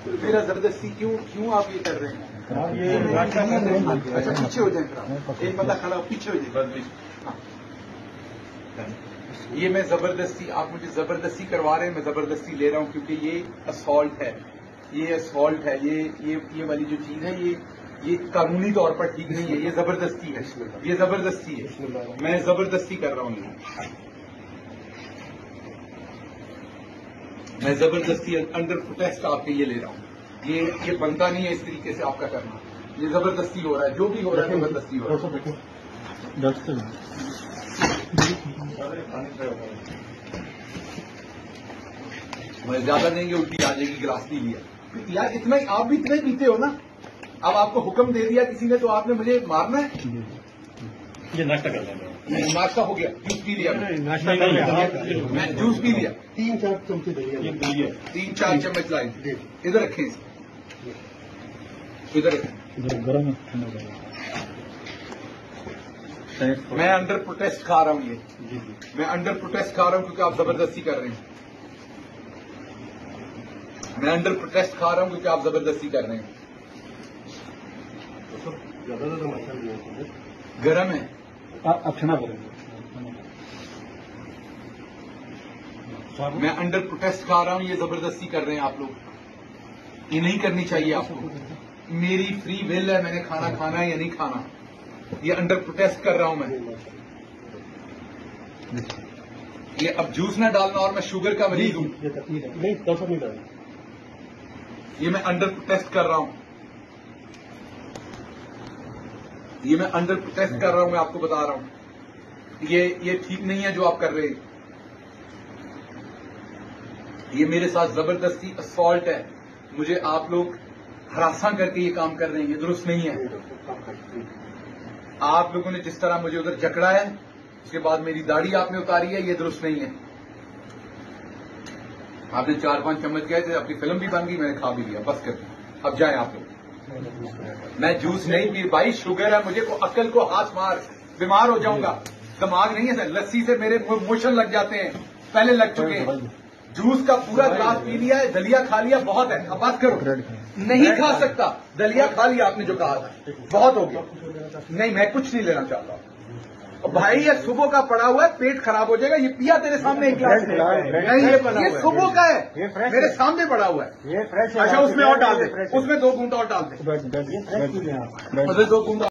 मेरा जबरदस्ती क्यों आप ये कर रहे हैं? अच्छा पीछे हो जाए, एक बंदा खड़ा हो, पीछे हो जाए। हाँ। ये मैं जबरदस्ती, आप मुझे जबरदस्ती करवा रहे हैं, मैं जबरदस्ती ले रहा हूं क्योंकि ये असॉल्ट है, ये वाली जो चीज है ये कानूनी तौर पर ठीक नहीं है, ये जबरदस्ती है, मैं जबरदस्ती कर रहा हूं, मैं जबरदस्ती अंडर प्रोटेस्ट आपके ये ले रहा हूं। ये बनता नहीं है इस तरीके से आपका करना, ये जबरदस्ती हो रहा है, जो भी हो रहा है जबरदस्ती हो रहा है। मैं ज्यादा देंगे उल्टी आ जाएगी, गिलास पी लिया यार, इतना ही आप भी इतना ही पीते हो ना। अब आपको हुक्म दे दिया किसी ने तो आपने मुझे मारना है। ये नाश्ता कर लेंगे, नाश्ता हो गया, जूस पी लिया, मैं जूस पी लिया, 3-4 चमचे दलिया, 3-4 चम्मच लाए, इधर रखें, इधर रखें, गर्म ठंडा। मैं अंडर प्रोटेस्ट खा रहा हूं, मैं अंडर प्रोटेस्ट खा रहा हूं क्योंकि आप जबरदस्ती कर रहे हैं। मैं अंडर प्रोटेस्ट खा रहा हूं क्योंकि आप जबरदस्ती कर रहे हैं। गरम है, आप ठंडा करेंगे। मैं अंडर प्रोटेस्ट खा रहा हूं, ये जबरदस्ती कर रहे हैं आप लोग, ये नहीं करनी चाहिए आपको। मेरी फ्री विल है, मैंने खाना खाना है या नहीं खाना, ये अंडर प्रोटेस्ट कर रहा हूं मैं। ये अब जूस ना डालना, और मैं शुगर का मरीज हूं, ये मैं अंडर प्रोटेस्ट कर रहा हूं, ये मैं अंडर प्रोटेस्ट कर रहा हूं, मैं आपको बता रहा हूं, ये ठीक नहीं है जो आप कर रहे हैं। ये मेरे साथ जबरदस्ती असॉल्ट है, मुझे आप लोग हरासा करके ये काम कर रहे हैं, ये दुरुस्त नहीं है। आप लोगों ने जिस तरह मुझे उधर जकड़ा है, उसके बाद मेरी दाढ़ी आपने उतारी है, ये दुरुस्त नहीं है। आपने 4-5 चम्मच गए थे, अपनी फिल्म भी बन गई, मैंने खा भी लिया, बस कर दिया। अब जाए आप लोग, मैं जूस नहीं पी भाई, शुगर है मुझे, को अकल को हाथ मार, बीमार हो जाऊंगा, दिमाग नहीं है, लस्सी से मेरे मोशन लग जाते हैं, पहले लग चुके हैं। जूस का पूरा गिलास पी लिया है, दलिया खा लिया, बहुत है, अब बात करो। नहीं खा सकता, दलिया खा लिया आपने जो कहा था, बहुत हो गया। नहीं, मैं कुछ नहीं लेना चाहता भाई, ये सुबह का पड़ा हुआ है, पेट खराब हो जाएगा। ये पिया तेरे सामने एक गिलास नहीं, ये सुबह का है, मेरे सामने पड़ा हुआ है। अच्छा उसमें और डाल दे, उसमें 2 घूंटा और डाल दे, 2 घूंटा